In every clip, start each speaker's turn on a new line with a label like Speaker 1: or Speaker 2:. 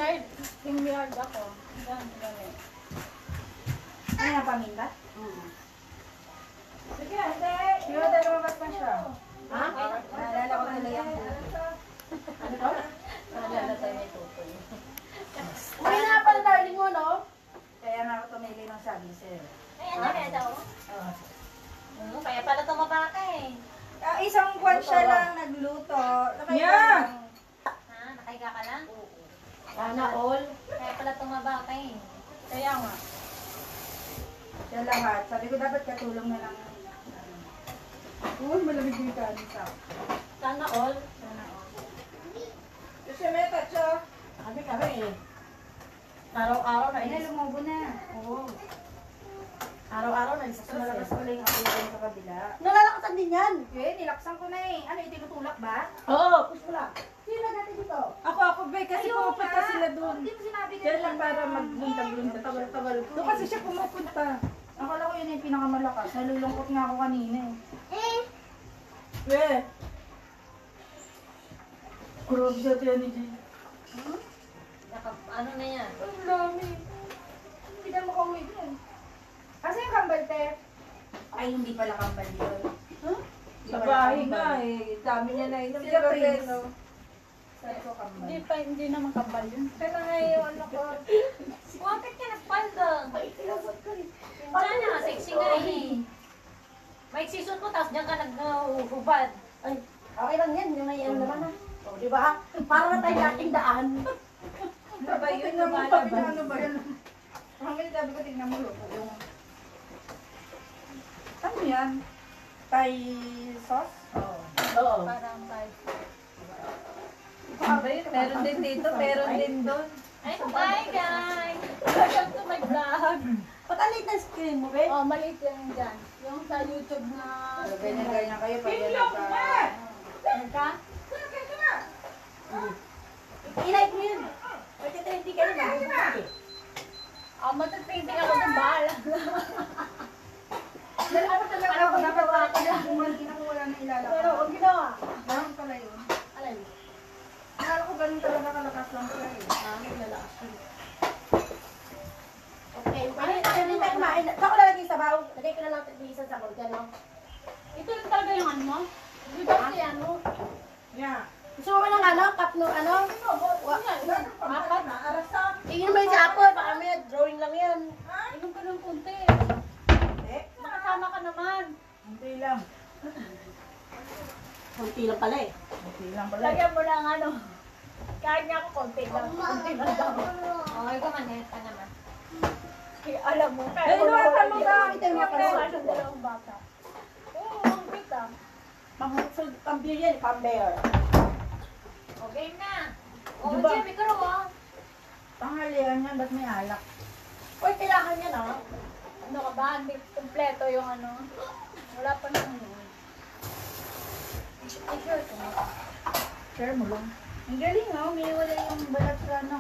Speaker 1: Live, yung yard ako. Ganun.
Speaker 2: Ano yung paminta?
Speaker 1: Sige, hindi.
Speaker 2: Sino tayo lumabas pa siya?
Speaker 1: Ha?
Speaker 2: Naalala ko tuloy ang
Speaker 1: Ano to?
Speaker 3: Naalala tayo may tutoy.
Speaker 1: Uwi na pala darling mo, no?
Speaker 2: Kaya nga ako tumili ng sabi sir.
Speaker 3: Ay, ano kaya daw?
Speaker 2: Oo.
Speaker 3: Kaya pala tumaba ka eh.
Speaker 2: Isang buwan siya lang nagluto.
Speaker 1: Yeah.
Speaker 3: Ha? Nakahiga ka lang?
Speaker 1: Sana all.
Speaker 3: Kaya pala tumaba ka eh.
Speaker 1: Kaya nga.
Speaker 2: Siya lahat. Sabi ko dapat katulong na lang. Uy, malamig yung kanin sa.
Speaker 1: Sana all.
Speaker 2: Sana all. Kasi may tatso.
Speaker 1: Kami eh. Araw-araw na
Speaker 2: Ay, lumubo na.
Speaker 1: Oo. Araw-araw na
Speaker 2: Tapos malabas ko lang yung ako yung sa kabila.
Speaker 1: Nalalakasan din yan.
Speaker 2: Eh, nilaksan ko na eh. Ano, itinutulak ba?
Speaker 1: Oo, push mo lang.
Speaker 2: Sino natin dito?
Speaker 4: Ako, Be, kasi pupunta sila doon.
Speaker 2: Hindi mo sinabi
Speaker 4: Diyan lang para magbuntag-bunta. Doon kasi siya pumupunta.
Speaker 2: Akala ko yun yung pinakamalakas. Nalulungkot nga ako kanina eh.
Speaker 4: Be! Grabe siya tiyan ni G.
Speaker 3: Ano na yan?
Speaker 4: Ang dami.
Speaker 2: Hindi na makauwi din. Kasi yung kambal, te. Ay, hindi pala kambal yun.
Speaker 4: Sa bahay nga eh. Dami niya na inom.
Speaker 2: Sila
Speaker 4: Pero
Speaker 2: Prince.
Speaker 4: no.
Speaker 2: Sabi ko kambal.
Speaker 1: Hindi naman kabal yun.
Speaker 2: Kaya nga yung ano ko.
Speaker 3: Bakit ka nagpaldang? Diyan na, sexy nga eh. May season mo, tapos diyan ka nag-hubad.
Speaker 1: Ay, okay lang yan. Yung may ano naman ha. O, di ba? Para na tayo dating daan.
Speaker 4: Ano ba yun?
Speaker 2: Tingnan mo pa,
Speaker 4: Lumalabas.
Speaker 2: ano ba yun? Hanggang sabi ko, tingnan mo yung... Ano yan? Thai sauce?
Speaker 1: Oo.
Speaker 3: Parang tayo.
Speaker 4: Meron din dito, meron din doon.
Speaker 3: Ay, bye guys!
Speaker 1: Welcome to my vlog.
Speaker 4: Patalit na screen mo, Be.
Speaker 1: Oh, maliit yan dyan. Yung sa YouTube na...
Speaker 2: Ganyan-ganyan kayo pag yan nagka...
Speaker 1: Ano ka? I-like mo yun. Pagka-trending ka rin, mabubuhay eh. Matatrending ako ng bahala.
Speaker 2: Dalawa talaga ako dapat wala na ilalakad.
Speaker 1: Pero huwag ginawa.
Speaker 2: Ganun pala yun.
Speaker 1: Alay.
Speaker 2: Akala ko ganun talaga kalakas lang siya eh.
Speaker 1: Naglalakas yun. Okay, hindi tayo kumain. Saan ko lalagay sa baw? Lagay ko na lang isa sa kol. Gano'n. Ito yung talaga yung ano mo? Di ba si ano?
Speaker 2: Yeah.
Speaker 1: Gusto mo ba ng ano? Cup no ano? Apat? Tingin mo yung sa apple. Baka may drawing lang yan. Inom ka ng kunti. Makasama ka naman.
Speaker 2: Hindi lang.
Speaker 1: Kunti lang pala eh.
Speaker 2: Hindi lang pala.
Speaker 1: Lagyan mo ng ano. Kahit nga ako konti lang. Konti lang daw.
Speaker 3: Okay ka manet ka naman.
Speaker 1: Kaya alam mo.
Speaker 4: Eh, inuwasan mo ba?
Speaker 1: Ito yung mga ng dalawang bata. Oo, ang cute ah. Pang-beer yan, pang-bear.
Speaker 3: O, game na. O,
Speaker 1: Diba?
Speaker 3: Jim, ikaw o.
Speaker 2: Panghalian yan, ba't may alak?
Speaker 1: Uy, kailangan yan ah. Ano ka ba? Hindi kompleto yung ano. Wala pa naman yun. T-shirt mo.
Speaker 2: Share mo lang. Ang galing nga, umiiwala yung balat sa ano.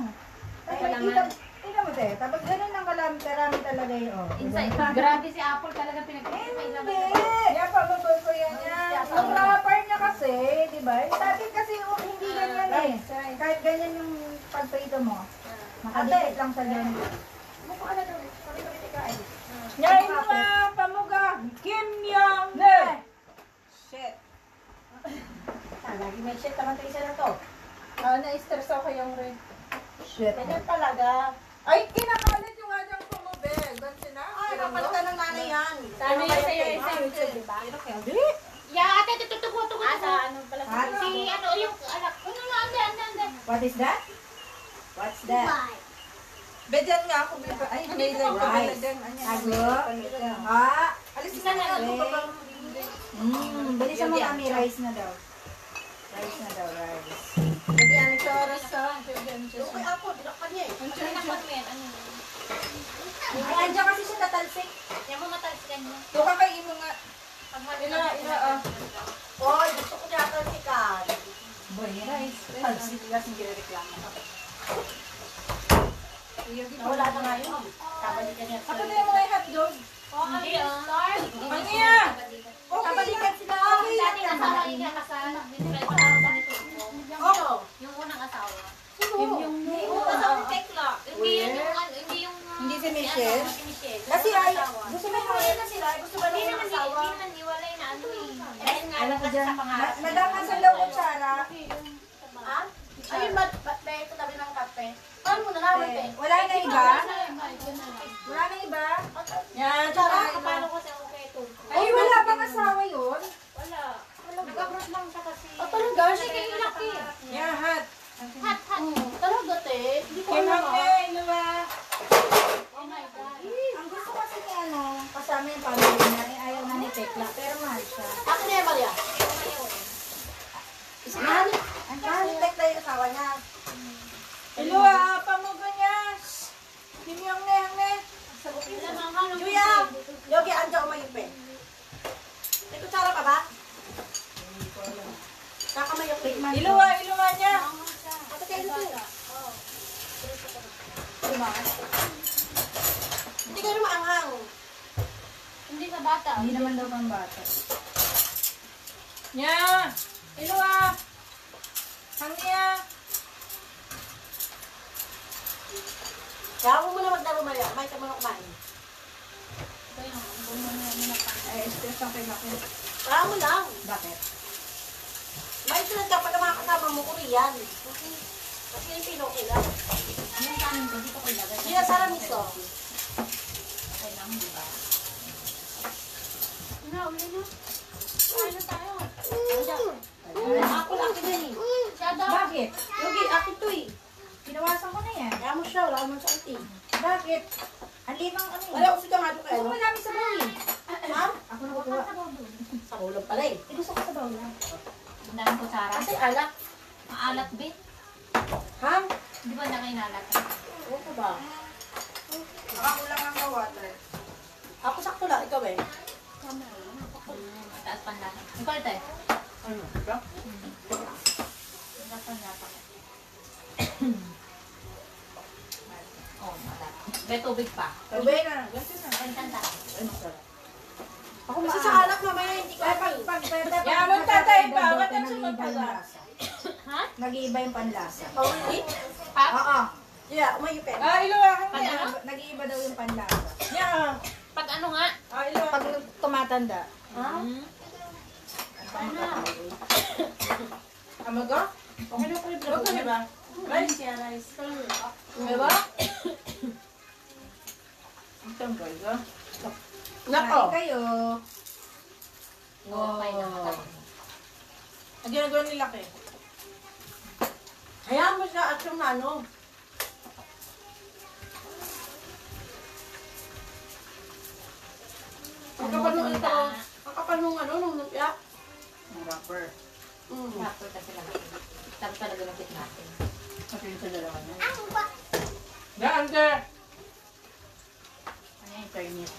Speaker 2: Ay,
Speaker 3: Wala
Speaker 2: tingnan mo te, tapos ganun ang karami talaga yun. Oh.
Speaker 3: Inside. Grabe si Apple talaga pinag-isip.
Speaker 2: Hindi! Yan, pamabol ko yan yan. Ang wrapper niya kasi, di ba? Sabi kasi hindi ganyan eh. Kahit ganyan yung pagprito mo. Nakadikit lang sa ganyan.
Speaker 1: Mukha na doon. Kami kain.
Speaker 4: Ngayon mga pamuga. Kim Yong Ne. Shit.
Speaker 1: Lagi may shit naman tayo isa na to.
Speaker 4: Na-stress ako yung red.
Speaker 2: Shit.
Speaker 1: Ganyan talaga.
Speaker 4: Ay, kinakalit yung adyang pumubeg. Ba't sinabi?
Speaker 1: Ay, kapalitan ng nanay yan.
Speaker 3: Sana yun sa YouTube,
Speaker 1: di ba?
Speaker 3: Yeah, ate, tutugo.
Speaker 1: Sa ano pala sa
Speaker 3: Si ano, yung anak. Ano na, ande.
Speaker 2: What is that? What's that?
Speaker 4: Bedyan nga ako. Ay, may lang ko pala dyan.
Speaker 2: Tago? Ah!
Speaker 4: Alisin na nga.
Speaker 2: Bilisan mo kami, rice na daw. Rice na daw, rice.
Speaker 4: Hindi yan ito oras sa.
Speaker 1: Uy, ako, dinakpan niya eh.
Speaker 3: Tinakpan mo yan, ano yun?
Speaker 2: Ay, andyan kasi siya tatalsik.
Speaker 3: Yan mo matalsikan mo.
Speaker 4: Tuka kay imo nga.
Speaker 3: Ina.
Speaker 1: Oy, gusto ko niya talsikan.
Speaker 2: Boy, rice.
Speaker 1: Talsik kasi gire-reklamo. Wala na nga yun. Kabalikan niya.
Speaker 4: Ako na yung mga hotdog.
Speaker 3: Hindi ah.
Speaker 4: Ano yan?
Speaker 1: Kabalikan sila.
Speaker 3: Dating asawa niya kasama. Hindi sila kasama nito.
Speaker 1: Oo.
Speaker 3: Yung unang asawa.
Speaker 1: Yung
Speaker 2: iba? Wala na iba?
Speaker 1: Yan, tsara, kapano ko sa okay ito.
Speaker 2: Ay, wala bang asawa yun?
Speaker 3: Wala. Nag-abroad lang siya kasi.
Speaker 1: Talaga?
Speaker 3: Sige, laki.
Speaker 2: Yeah, hat.
Speaker 3: Hat.
Speaker 1: Talaga, te. Hindi ko alam.
Speaker 2: Inuwa.
Speaker 3: Oh my God.
Speaker 2: Ang gusto kasi ni kasama yung pamilya niya, ayaw na ni Tekla, pero mahal siya.
Speaker 1: Ako na yan, Maria. Mahal ni Tekla yung asawa niya.
Speaker 2: Iluwa, pamugo niya. Himyong ne, ne.
Speaker 1: Juya, yogi, anja umayupe. May kutsara pa ba? Kakamayok.
Speaker 2: Iluwa niya.
Speaker 1: Ate kayo ito. Hindi kayo maanghang.
Speaker 3: Hindi sa bata.
Speaker 2: Hindi naman daw pang bata. Nya! Iluwa! Hangya!
Speaker 1: Kaya mo muna maglaro, Maria. May ka muna kumain.
Speaker 2: Ay, stress ang kay bakit.
Speaker 1: Kaya mo lang.
Speaker 2: Bakit?
Speaker 1: May sunod ka pag mga kasama mo, Korean. Kasi yung Pinoy lang.
Speaker 3: Yung kanin ko, dito ko ilagay.
Speaker 1: Hindi na sarang miso.
Speaker 3: Okay lang, di ba? Uli na. Ano tayo?
Speaker 1: Ako lang akin yan eh.
Speaker 3: Siya daw.
Speaker 2: Bakit?
Speaker 1: Yogi, akin to eh.
Speaker 2: Pinawasan ko na yan.
Speaker 1: Kaya mo siya, wala naman sa auntie.
Speaker 2: Bakit? Ang libang ano eh.
Speaker 1: Wala ko siya nga ito kayo.
Speaker 2: Gusto mo namin sa bawi.
Speaker 1: Ha?
Speaker 2: Ako na kukuha.
Speaker 1: Sa ulam pala eh.
Speaker 2: Gusto ko sa bawi lang.
Speaker 3: Dahil ko Sarah.
Speaker 1: Kasi alak.
Speaker 3: Maalat, bit.
Speaker 1: Ha?
Speaker 3: Di ba na kayo nalat?
Speaker 1: Oo ka ba?
Speaker 2: Ako lang ang water.
Speaker 1: Ako sakto lang, ikaw eh.
Speaker 3: Mataas pa natin. Ikaw ito eh.
Speaker 1: Ano? Ikaw?
Speaker 3: Mataas pa natin. Oh, malat. May tubig pa.
Speaker 2: Tubig na. Ganti na.
Speaker 3: Kanta.
Speaker 2: Ako
Speaker 1: Kasi sa alak mamaya hindi ko alam eh.
Speaker 2: Yaman tatay ba? Ba't ang sunod pala?
Speaker 3: Ha?
Speaker 2: Nag-iiba yung panlasa.
Speaker 1: Oh, really?
Speaker 3: Pap?
Speaker 2: Oo.
Speaker 1: Yeah, umayupe.
Speaker 2: Iluwa ka
Speaker 3: Ano?
Speaker 2: Nag-iiba daw yung panlasa.
Speaker 1: Yeah.
Speaker 3: Pag ano nga?
Speaker 2: Iluwa. Pag tumatanda.
Speaker 1: Ha?
Speaker 3: Ano?
Speaker 2: Amaga?
Speaker 1: Okay na ko yung vlog.
Speaker 2: Okay ba?
Speaker 1: Rice siya, rice.
Speaker 2: Diba? Itong guys, ah.
Speaker 1: Nako.
Speaker 2: Kain kayo.
Speaker 3: Okay na matabang.
Speaker 2: Ang ginagawa nila kayo.
Speaker 1: Hayaan mo siya at yung ano. Ang kapal nung ito. Ang kapal nung ano, nung lumpia.
Speaker 2: Ang rapper.
Speaker 3: Rapper kasi lang. Tapos talaga lapit natin.
Speaker 2: Kasi yung sa dalawa niya. Yan, ka! Ano yung Chinese?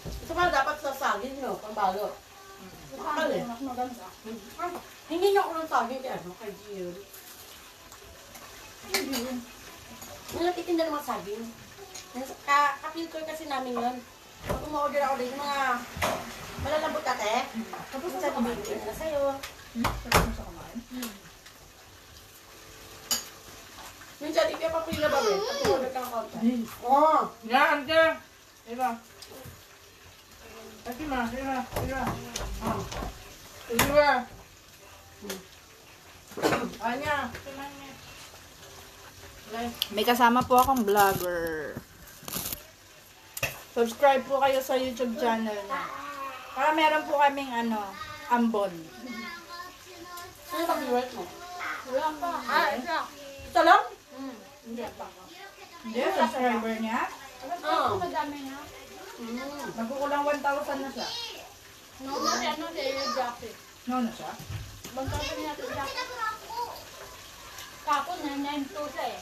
Speaker 1: Ito pala dapat sa saging, no? Pambalo. Kapal eh.
Speaker 4: Mas maganda.
Speaker 1: Hindi niya ako ng saging kaya ano, kay Jill. Hindi natitinda ng mga saging. Ka-filter kasi namin yun. Pag umorder ako din, yung mga malalambot ate. Tapos sa bibigyan na sa'yo.
Speaker 2: Tapos mo sa kumain?
Speaker 1: Minsan, hindi ka pa pila ba, Ben? Pag umorder ka ng konti. Oo.
Speaker 2: Yan, ka! Diba? Kasi ma, diba? Diba? Diba? Anya, may kasama po akong vlogger. Subscribe po kayo sa YouTube channel niya. Para meron po kaming ambon.
Speaker 1: Ano ba viewers mo?
Speaker 3: Wala pa. Ah, ito.
Speaker 1: Ito lang?
Speaker 3: Hindi pa.
Speaker 2: Hindi, subscriber niya.
Speaker 1: Oo.
Speaker 3: Madami na.
Speaker 2: Nagkukulang 1,000 na siya.
Speaker 3: No, ano si Jackie.
Speaker 2: No na siya?
Speaker 3: Bangkang niya si Jackie. Kapon, 992 siya eh.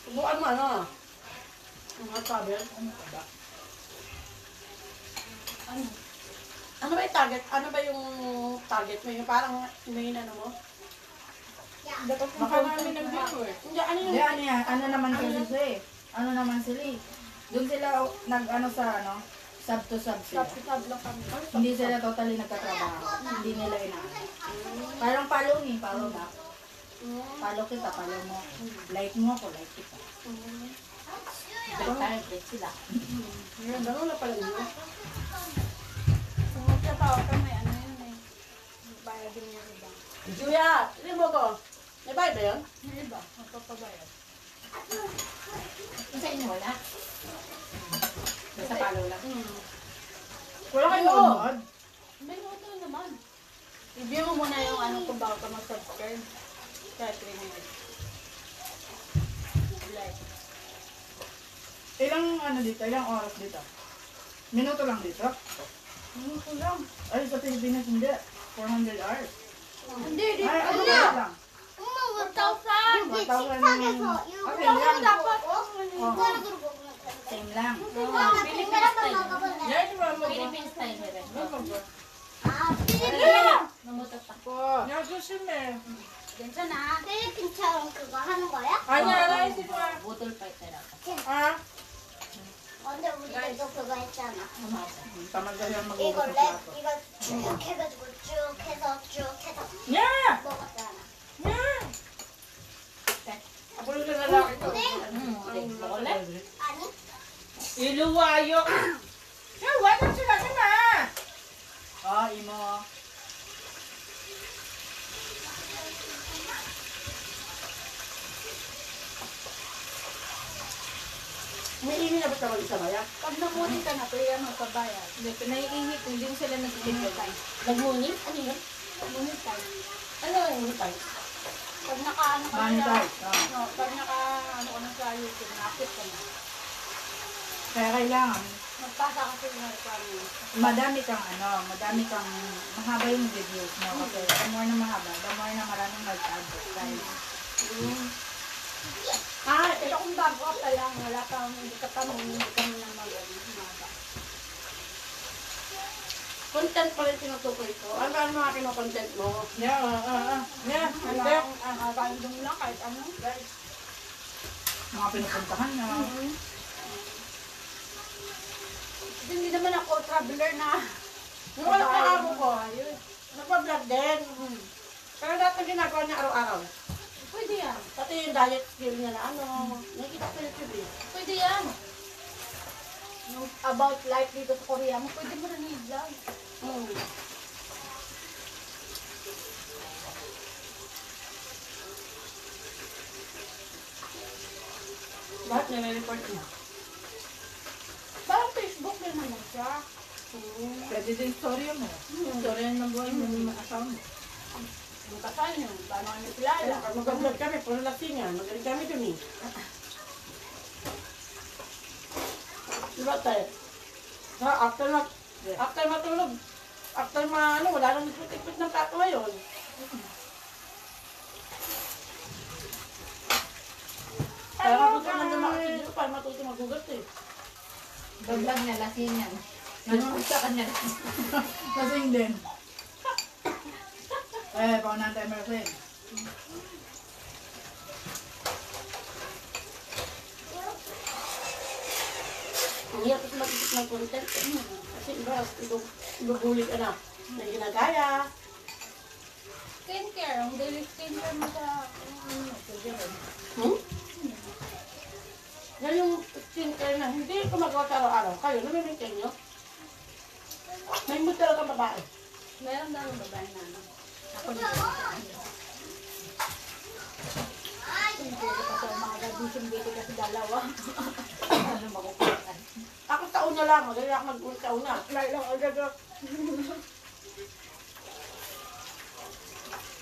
Speaker 1: Subukan mo ano? Ang sabi.
Speaker 3: Ano?
Speaker 1: Ano ba yung target? Ano ba yung target mo? Yung parang may ano mo?
Speaker 2: Baka namin nag-video eh.
Speaker 1: Hindi, ano
Speaker 2: Hindi,
Speaker 1: yung...
Speaker 2: ano naman kasi sila eh. Ano naman sila eh. Doon sila nag-ano sa sub to sub sila.
Speaker 1: Sub lang kami.
Speaker 2: Hindi sila totally nagkatrabaho. Hindi nila inaano. Parang follow me, follow back. Follow kita, follow mo. Like mo ako, like kita.
Speaker 3: Target sila.
Speaker 1: Yan, gano'n na pala yun.
Speaker 4: Kung sa tao ka may ano yun eh. Bayad din yung iba.
Speaker 1: Julia, sino mo ko? May bayad ba yun?
Speaker 3: Hindi ba? Magpapabayad.
Speaker 2: Sa inyo wala?
Speaker 1: Sa palo lang.
Speaker 4: Wala kayo
Speaker 1: Oo.
Speaker 4: nanonood?
Speaker 3: May auto naman.
Speaker 4: I-view mo muna yung ano kung bago ka mag-subscribe. Kaya 3 minutes.
Speaker 3: Like.
Speaker 4: Ilang ano dito? Ilang oras dito? Minuto lang dito?
Speaker 2: Minuto lang.
Speaker 4: Ay, sa Pilipinas hindi. 400 hours.
Speaker 2: Hindi, di
Speaker 4: Ay, ano
Speaker 2: ano?
Speaker 4: lang?
Speaker 2: 1,000.
Speaker 4: 1,000 Okay lang.
Speaker 2: dapat.
Speaker 4: Oo. Same lang.
Speaker 3: Philippine style.
Speaker 4: Yan yung mga
Speaker 3: Philippine style nila. Namutot ako.
Speaker 4: Yan, sushime.
Speaker 2: 괜찮아. 필리핀처럼 그거 하는 거야?
Speaker 4: Anya, naisip mo ah.
Speaker 3: Bottle fight na dapat.
Speaker 4: Ah,
Speaker 2: 근데 우리가 또 그거 했잖아.
Speaker 4: tamad ka lang
Speaker 2: 이거
Speaker 4: mag-ugas ng
Speaker 2: 랩
Speaker 4: plato.
Speaker 2: 이거 쭉 해가지고 쭉 해서
Speaker 4: Yeah!
Speaker 2: 먹었잖아.
Speaker 4: Yeah! Ako lang na lalaki to.
Speaker 3: Wala.
Speaker 2: 아니?
Speaker 4: Iluwayo. Yeah, wala sila na. Ah, imo.
Speaker 1: May ini na ba tawag sa bayan?
Speaker 4: Pag namuni ka na, kaya magpabayad. Hindi, pinaiihit, hindi mo sila nagtitipid.
Speaker 1: Nagmuni? Ano yun?
Speaker 2: Lumit tayo.
Speaker 1: Ano yung utay?
Speaker 2: Pag nakaano ka na,
Speaker 4: Monetize.
Speaker 2: no, pag nakaano ka na sa YouTube, nakit ka na.
Speaker 4: Kaya kailangan,
Speaker 2: Magpasa ka sa mga requirements.
Speaker 4: madami kang mahaba yung videos mo. Kasi the more na mahaba, the more na maraming mag-advertise.
Speaker 2: Ah, ito kung bago ka pa lang, wala kang, hindi ka pa hindi ka na mag-ano.
Speaker 1: Content pa rin tinutukoy ko. Ano ba ang mga kino-content mo?
Speaker 4: Yeah, yeah.
Speaker 2: Ang random lang, kahit ano.
Speaker 4: Mga pinupuntahan na.
Speaker 2: Hindi naman ako traveler na.
Speaker 1: Yung wala pa amo ko, nagpa-vlog din. Pero dati ginagawa niya araw-araw.
Speaker 2: Pwede yan.
Speaker 1: Pati yung diet skill niya na ano, nakikita ko sa YouTube eh.
Speaker 2: Pwede yan. Yung about life dito sa Korea mo, pwede mo rin i-vlog.
Speaker 1: Hmm. Bakit nire-report niya?
Speaker 2: Parang Facebook din naman siya.
Speaker 4: Pwede din storya mo. Storya ng buhay mo ng mga asawa mo.
Speaker 2: Yung kasal niyo, paano kami kilala?
Speaker 1: Pag mag-vlog kami, puro lasingan, magaling kami dun eh. Diba tayo? After matulog, wala nang ikot-ikot ng plato ngayon. Kaya matuto na naman makakigil para matuto magugat eh.
Speaker 2: Vlog na lasing yan. Nanumunta ka na.
Speaker 4: Kasing din. Paunahan tayo Merlin.
Speaker 1: Ang hirap kasi mag-isip ng content. Kasi iba, ibubuli ka na. Na ginagaya.
Speaker 2: Skincare, ang daily skincare mo sa...
Speaker 1: Hmm? Yan yung skincare na hindi ko magawa sa araw-araw. Kayo, namimintain nyo? May mood talaga babae.
Speaker 2: Meron daw yung babae na ano. Ako na. Hindi ko kasi mga gadising dito kasi dalawa. Ano makukulitan?
Speaker 1: Ako sa una lang, magaling ako mag-ulit sa una.
Speaker 2: Like lang agad.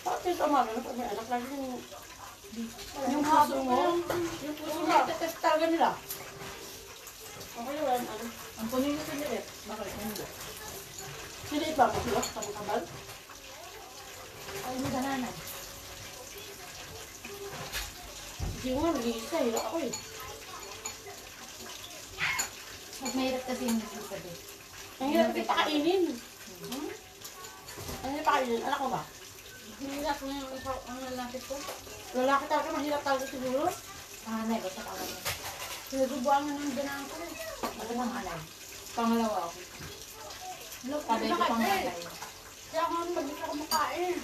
Speaker 1: Bakit sa mga ganun, pag may anak lagi yung puso mo, yung puso mo, itetest talaga nila. Okay yun, ano?
Speaker 4: Ang punin ko nila bakit hindi?
Speaker 1: Sila iba mo sila, sa mga kabal.
Speaker 2: Ay, hindi ka nanay.
Speaker 1: Hindi mo nga, nag-iisa, hirap ako eh.
Speaker 2: Mas mahirap kasi yung nagsasabi.
Speaker 1: Ang hirap kasi pakainin. Ang hirap pakainin, anak ko ba?
Speaker 2: Hirap na yung isa, ang lalapit ko.
Speaker 1: Lalaki talaga, mahirap talaga siguro.
Speaker 2: Panganay ko sa kawalan. Sinusubuan nga ng ganang ko rin. Ako panganay. Pangalawa ako. Sabi ko panganay. Kaya ako nga mag-isa ko makain.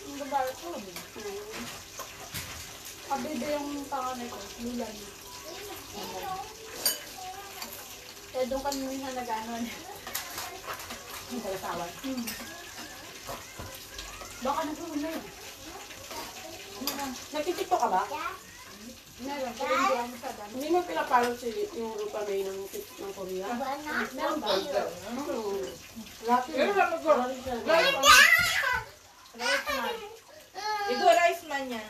Speaker 2: Ang babae ko. Kabebe yung panganay ko. Lulan. Kaya doon kami minsan nag-anon.
Speaker 1: Ang talasawan.
Speaker 2: Baka nasusunod na yun.
Speaker 1: Nagtitiktok ka ba?
Speaker 2: Meron, pero hindi ako masyadong.
Speaker 1: Hindi mo pinapalo si yung Rupa May ng Korea?
Speaker 2: Meron ba?
Speaker 1: Lahat
Speaker 4: Pero
Speaker 1: yun.
Speaker 4: lang mag-
Speaker 1: Wala rin siya.
Speaker 4: Rice man. Ito, rice man niya.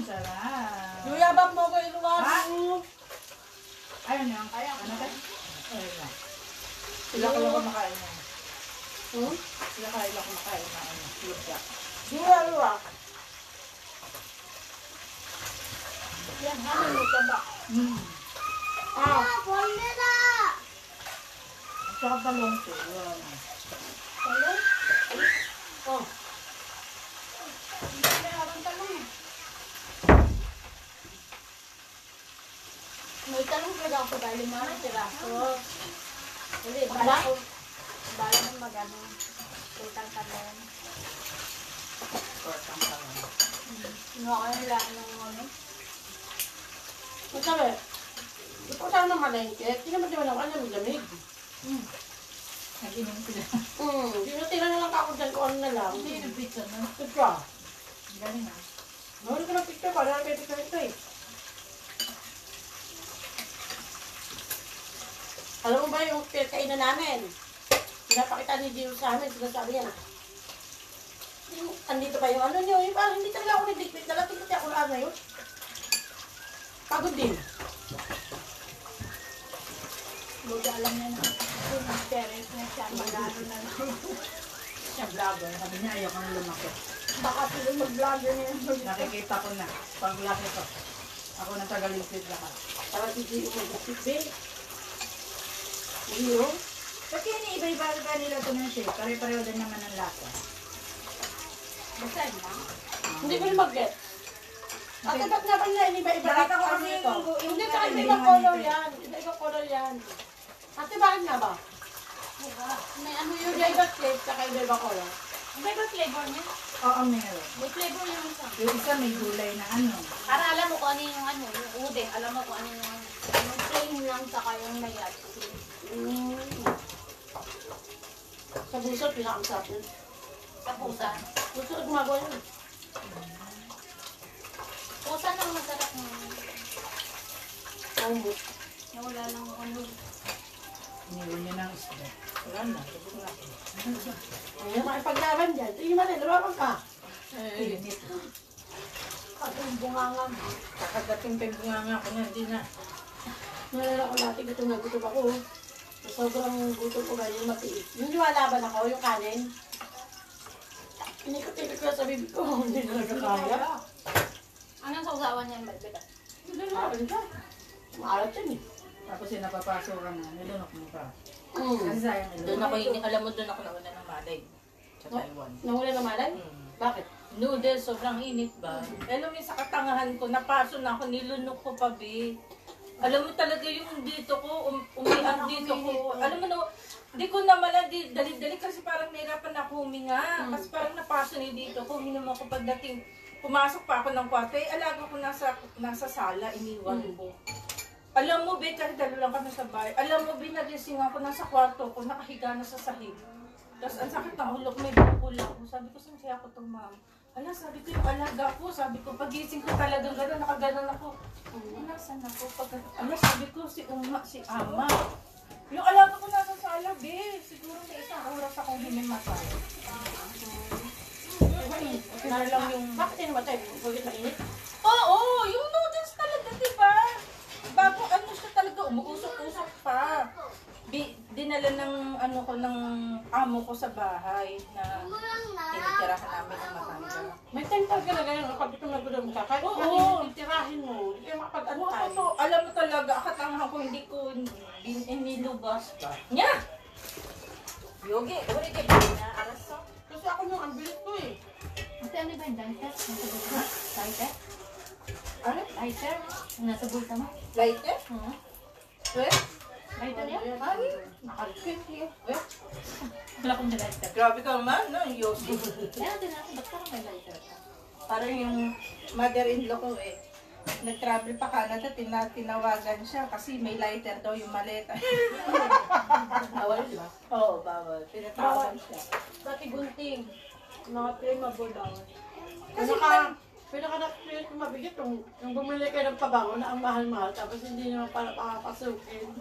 Speaker 4: Sarap.
Speaker 1: Luyabang mo ko iluwan.
Speaker 4: Ha? Ayun yan. Ano ba? Ayun yan. Sila ko lang kumakain na. Sila kain lang kumakain na. Lupa.
Speaker 1: Luwa.
Speaker 2: Yan, hamin mo ka ba?
Speaker 1: Ah.
Speaker 4: Saka talong to. Wala na.
Speaker 2: Talong?
Speaker 1: Oh.
Speaker 2: Meron talong eh. May talong talaga ako dahil 5 piraso. Hindi, bala mo magano. Tutang talong.
Speaker 4: Kortang talong.
Speaker 2: Kinuha ko yung lahat ng ano.
Speaker 1: Masabi. Ito ko sana malengke. Tingnan mo di ba lang alam yung lamig.
Speaker 4: Nag-inom sila.
Speaker 1: Tinatira na lang ako dyan kung ano na lang.
Speaker 4: Hindi yung pizza na.
Speaker 1: Good ka.
Speaker 4: Galing na.
Speaker 1: Mahuli ko ng picture pa. Dahil may picture ito eh. Alam mo ba yung kainan namin? Pinapakita ni Gio sa amin. Sinasabi yan. Andito pa yung ano nyo. Yung parang hindi talaga ako nagdiklik. Dalating kasi ako lang ngayon. Pagod din.
Speaker 2: Buti alam niya na. Kung nag-parents na siya, magano na lang.
Speaker 4: Siya vlogger. Sabi niya ayaw kang lumaki.
Speaker 2: Baka sila mag-vlogger na yun.
Speaker 4: Nakikita ko na. Pag laki ko. Ako na tagaligpid lahat.
Speaker 1: Parang si Gio mag-diklik din. Gio?
Speaker 4: Ba't kaya iniiba-iba ba nila ito ng shape? Pare-pareho din naman ang lasa.
Speaker 2: Basta yun lang.
Speaker 1: Hindi ko rin mag-get. Ate, ba't nga ba nila iniba-iba?
Speaker 4: Nakita ko
Speaker 1: Ano
Speaker 4: kasi
Speaker 1: ito?
Speaker 4: yung-
Speaker 1: Hindi,
Speaker 4: yung-
Speaker 1: saka
Speaker 4: yung-
Speaker 1: iba color yan. Iba color yan. Ate, bakit nga ba?
Speaker 2: May ano yun.
Speaker 1: Iba shape, saka iba color.
Speaker 2: Ano ba flavor niya?
Speaker 4: Oo, meron.
Speaker 2: May flavor yung isa.
Speaker 4: Yung isa may gulay na ano.
Speaker 3: Para alam mo kung ano yung ano, yung ude. Alam mo kung ano yung ano.
Speaker 2: Yung plain lang saka yung mayat.
Speaker 1: Sa busot, pinakasap yun.
Speaker 3: Sa pusa.
Speaker 1: Gusto ko gumagawa yun.
Speaker 3: Pusa nang masarap ng
Speaker 1: Umut.
Speaker 2: Nawala lang ano.
Speaker 4: Iniwan niya ng isda. Wala na. Sabi ko na.
Speaker 1: Ayun, makipaglaban dyan. Sige man, lumaban ka.
Speaker 4: Init.
Speaker 2: Katong bunganga.
Speaker 4: Kakadating pembunganga ko na. Hindi na.
Speaker 1: Nalala ko dati, gutom na gutom ako. Sobrang gutom ko ganyan matiis. Yung lumalaban ako, yung kanin. Inikot-ikot ko sa bibig ko. Hindi na nagkakaya.
Speaker 3: Anong sausawan niyan, Balbita?
Speaker 1: Hindi na ka. Maalat yan eh.
Speaker 4: Tapos yung napapasok ka na. Nilunok mo pa.
Speaker 1: Mm.
Speaker 4: Kasi sayang
Speaker 3: Doon ako,
Speaker 4: ilunok.
Speaker 3: alam mo doon ako nauna ng malay. Sa Taiwan.
Speaker 1: Nahula na malay? Bakit?
Speaker 3: Noodles, sobrang init ba? Alam mo yung sa katangahan ko, napaso na ako, nilunok ko pa, be. Alam mo talaga yung dito ko, umihan dito ko. Alam mo na, di ko naman dali-dali kasi parang nahirapan ako huminga. Kasi parang napaso ni dito ko, uminom ako pagdating. Pumasok pa ako ng kwarto, eh, alaga ko nasa sala, iniwan ko. Alam mo, be, kahit dalo lang kami sa bahay. Alam mo, be, nagising ako nasa kwarto ko, nakahiga na sa sahig. Tapos ang sakit ng ulo ko, may buko lang ako. Sabi ko, saan siya ako itong ma'am? Ala, sabi ko yung alaga ko. Sabi ko, pagising ko talagang gano'n, nakaganon ako. Nasaan ako? Ala, sabi ko, si Ama. Yung alaga ko nasa sala, be. Siguro may isang oras akong hinimatay.
Speaker 1: Nara lang yung... Bakit yung matay? Bakit mainit?
Speaker 3: Oo, yung noodles talaga, diba? Bago ano siya talaga, umuusok-usok pa. Dinala ng ano ko ng amo ko sa bahay na tinitirahan namin ng matanda.
Speaker 1: May time talaga na ganyan. Kapag ito nagulong ka, kahit
Speaker 3: Oo.
Speaker 1: kanino titirahin mo, hindi kayo
Speaker 3: Ano
Speaker 1: makapag-antay.
Speaker 3: to? Alam mo talaga, akatangahan ko hindi ko inilubas pa. Nya! Yogi, uri ka na araso.
Speaker 1: Kasi ako nung ang bilis ko eh.
Speaker 2: Ate, ano ba yung lighter? Lighter?
Speaker 1: Ano?
Speaker 2: Lighter? Nasa bulsa mo?
Speaker 3: Lighter? Eh?
Speaker 2: Lighter yan?
Speaker 1: Ay, nakalikit eh.
Speaker 2: Wala kong lighter.
Speaker 3: Grabe ka man, no? Yogi.
Speaker 2: Kaya natin natin, ba't parang may lighter ka?
Speaker 3: Parang yung mother-in-law ko eh. Nag-travel pa Canada, tinawagan siya kasi may lighter daw yung maleta.
Speaker 1: Bawal ba?
Speaker 3: Oo, bawal. Tinatawagan siya.
Speaker 1: Dati gunting. Mga flammable daw.
Speaker 3: Kasi
Speaker 1: pinaka-experience ko mabigat yung bumili kayo ng pabango na ang mahal-mahal tapos hindi naman para pakapasukin.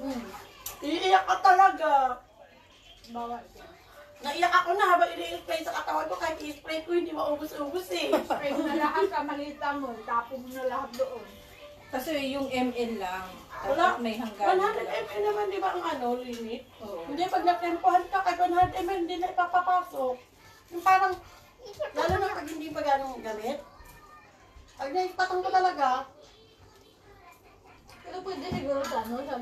Speaker 1: Iiyak ka talaga.
Speaker 2: Bawal.
Speaker 1: Naiyak ako na habang ini-spray sa katawan ko kahit i-spray ko hindi maubos-ubos eh.
Speaker 2: Spray mo na lahat sa malita mo. Tapon mo na lahat doon.
Speaker 3: Kasi yung ML lang.
Speaker 1: Wala.
Speaker 3: Tapos may hanggan.
Speaker 1: 100 ml naman di ba ang limit?
Speaker 3: Oo.
Speaker 1: Hindi, pag natempohan ka kahit 100 ml hindi na ipapapasok. Yung parang, lalo na pag hindi pa ganong gamit. Pag naipatang ko talaga,
Speaker 2: Pero pwede siguro sa ano,
Speaker 1: sa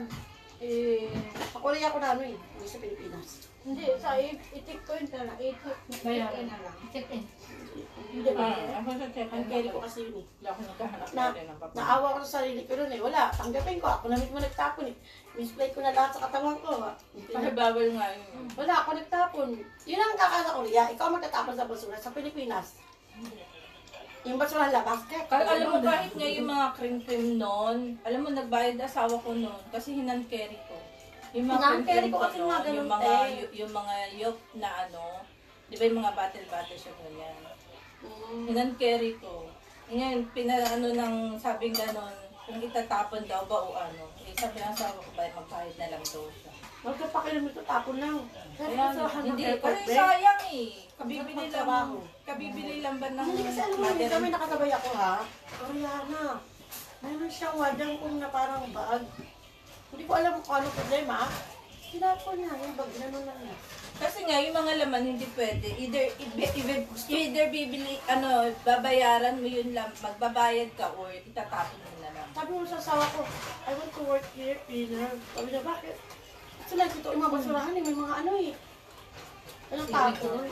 Speaker 1: Korea ko na ano eh, hindi sa Pilipinas.
Speaker 2: hindi, sa i-check ko yun na lang. I-check in na lang.
Speaker 4: Check in.
Speaker 1: Hindi ba?
Speaker 3: Ako sa check
Speaker 1: Ang carry ko kasi yun eh.
Speaker 3: Hindi ako nagkahanap
Speaker 1: Na,
Speaker 3: na rin ng papel.
Speaker 1: naawa ko sa sarili ko nun eh. Wala, tanggapin ko. Ako na mismo nagtapon eh. Misplay ko na lahat sa katawan ko.
Speaker 3: Kasi bawal nga yun.
Speaker 1: Wala, ako nagtapon. Yun ang kakasa ko, Ria. Ikaw magtatapon sa basura sa Pilipinas. Yung basura la basket.
Speaker 3: Alam mo kahit nga yung mga cream-cream noon, alam mo nagbayad asawa ko noon kasi hinan-carry ko. Yung mga
Speaker 1: Hinan-carry
Speaker 3: cream-cream
Speaker 1: ko kasi
Speaker 3: noon,
Speaker 1: mga ganun,
Speaker 3: yung mga,
Speaker 1: eh.
Speaker 3: yung mga yolk na ano, di ba yung mga bottle-bottle siya ganyan. Hinan-carry ko. Ngayon, pinaano ng sabing ganon, kung itatapon daw ba o ano. Eh, sabi ng asawa ko ba, magbayad na lang daw siya.
Speaker 1: Magkapakilam ito, tapon lang.
Speaker 3: Kaya, hindi, kasi sayang eh. Kabibili lang ba ng
Speaker 1: Hindi kasi alam mo, hindi kami nakasabay ako ha. Koreana. Mayroon siyang wadang kung na parang bag. Hindi ko alam kung ano problema. Sinapon niya, yung bag, gano'n lang niya.
Speaker 3: Kasi nga, yung mga laman hindi pwede. Either bibili, babayaran mo yun lang, magbabayad ka or itatapon mo na lang.
Speaker 1: Sabi mo sa asawa ko, I want to work here, cleaner. Sabi niya, bakit? Kasi lang dito yung mga basurahan eh, may mga ano eh. Anong tapon?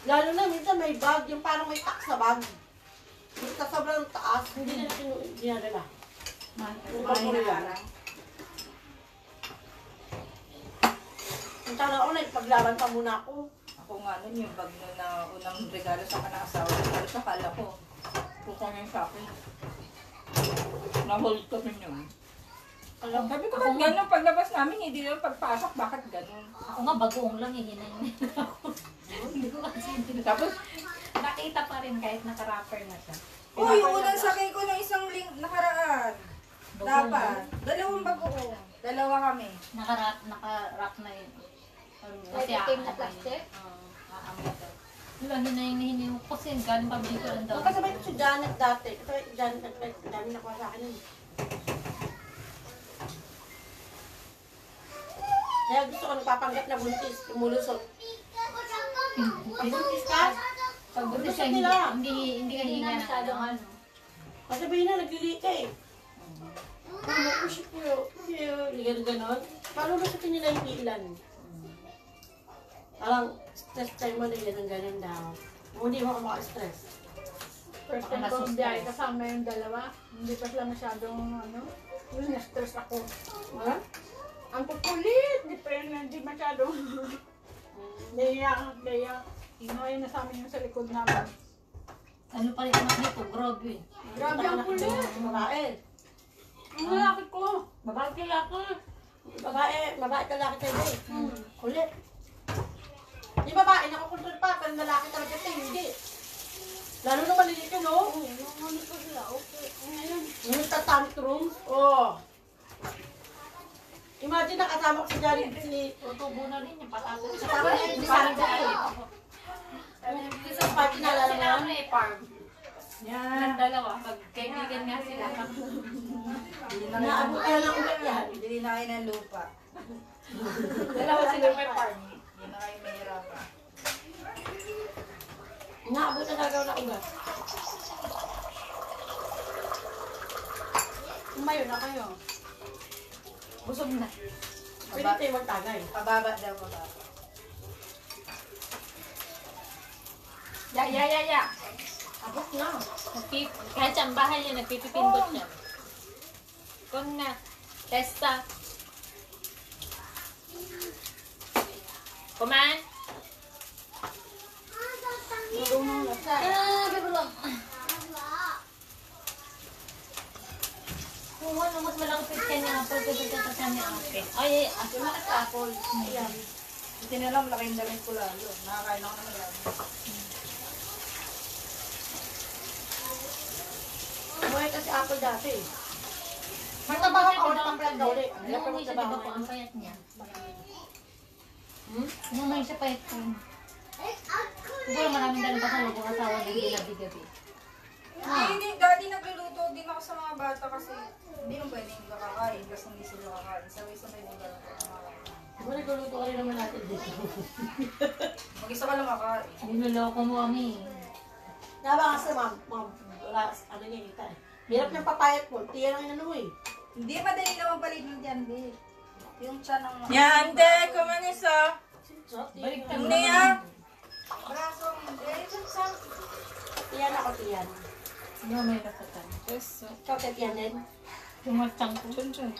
Speaker 1: Lalo na, minsan may bag, yung parang may tax na bag. Yung sa sobrang taas, hindi na dinadala. Yung bag ko rin. Yung tala ko na, paglaban pa muna ako.
Speaker 3: Ako nga nun, yung bag nun na unang regalo sa kanang asawa, pero sa kala ko, kukunin sa akin. Na-hold ko rin yun. Sabi ko, ba't gano'n paglabas namin, hindi naman pagpasok, bakit gano'n?
Speaker 4: Ako nga, bagoong lang eh. Hinayin ako. Hindi ko kasi hindi.
Speaker 3: Tapos,
Speaker 4: Nakita pa rin kahit naka-wrapper na siya.
Speaker 3: oh, yung unang sakay ko ng isang nakaraan.
Speaker 4: Bagoong
Speaker 3: Dapat.
Speaker 4: lang.
Speaker 3: Dalawang bagoong. Dalawa kami.
Speaker 4: Naka-wrap na yun.
Speaker 2: Kahit itim na plastic?
Speaker 4: Aamoy daw. Diba, hinayin ko kasi galing paborito lang daw.
Speaker 1: Magkasabay ko si Janet dati. Kasi Janet, dami nakuha sa akin yun. Kaya gusto ko nagpapanggap na buntis, tumulusot. Buntis ka?
Speaker 4: Pag buti siya,
Speaker 1: Gusto nila.
Speaker 4: hindi ka hinga ng
Speaker 2: masyadong
Speaker 4: ano.
Speaker 1: Masabihin na, naglili ka eh. Ano, push ko yun. Hindi ganon. Paano lusutin nila yung ilan? Parang stress time mo na yan ang ganun daw. Kung hindi mo ako maka-stress.
Speaker 2: First time kong biyahe kasama yung dalawa. Hindi pa sila masyadong ano. Yun, na-stress ako.
Speaker 1: Ha?
Speaker 2: Ang kukulit! Hindi masyadong. Naiyak. Inuwi na sa amin yung sa likod namin.
Speaker 4: Ano pa rin anak nito? Grabe.
Speaker 2: Grabe ang kulit!
Speaker 1: Babae.
Speaker 2: Ang lalaki ko!
Speaker 4: Babae kaya ako.
Speaker 1: Babae ka laki tayo eh. Kulit. Yung babae, nakukontrol pa, pero lalaki talaga tayo, hindi. Lalo na maliliit ka, no?
Speaker 2: Ano ko sila? Okay. Ngayon.
Speaker 1: Yung nagtatantrum, oh. Imagine nakasama ko si Janet, si...
Speaker 4: Tutubo na rin yung patatas.
Speaker 1: Kasama niya yung Sandra. Isang party na alam
Speaker 4: Sila
Speaker 1: mo.
Speaker 4: may farm.
Speaker 3: Yan.
Speaker 4: Ng dalawa. Magkaibigan nga sila.
Speaker 1: Naabot ka ng ulit yan.
Speaker 3: Hindi na kayo ng lupa.
Speaker 4: Dalawa sila may farm.
Speaker 3: Hindi na kayo mahirapan.
Speaker 1: Naabot na nagaw na ugat. Umayo na kayo.
Speaker 4: Busog na.
Speaker 1: Pwede tayo magtagay.
Speaker 3: Pababa daw baba.
Speaker 4: Ya.
Speaker 1: Abot na.
Speaker 4: Kahit siyang bahay niya, nagpipipindot siya. Kung na, testa. Kuman? Bibulong. Kung ano, mas malaki ka niya, pagkakita ka niya, okay. Ay,
Speaker 1: Yung mga apple. Ayan.
Speaker 4: Hindi na lang, malaking damit ko lalo. Nakakain ako naman lalo.
Speaker 1: Buhay kasi apple dati.
Speaker 2: May
Speaker 1: Trabaho ka ulit ang plan na ulit. Ang hirap
Speaker 2: Yung
Speaker 1: ng
Speaker 2: isa
Speaker 1: trabaho
Speaker 2: diba po, ang
Speaker 1: ngayon.
Speaker 2: payat niya. Yung may isa payat ko. Siguro maraming dalo pa sa loob ng asawa din gabi-gabi.
Speaker 4: Hindi, dati nagluluto din ako sa mga bata kasi hindi mo pwede hindi kakain kasi hindi sila kakain. Sabay-sabay din ba kakain.
Speaker 1: Siguro nagluluto ka rin naman natin dito.
Speaker 4: Mag-isa ka lang kakain.
Speaker 2: Niloloko mo kami.
Speaker 1: Naba kasi ma'am, wala, ano niya kita eh. Hirap ng papayat mo, tiyan ang inano eh.
Speaker 4: Hindi, madali naman paligid yan, di. Yung tiyan ng...
Speaker 3: Yan, de, kumanisa.
Speaker 2: Balik ka
Speaker 3: Hindi ah.
Speaker 4: Braso, hindi.
Speaker 1: Tiyan ako, tiyan.
Speaker 2: Ano may kasatan?
Speaker 3: Yes.
Speaker 1: Ikaw, tiyan din.
Speaker 2: Tumatang ko.
Speaker 3: Chun chun.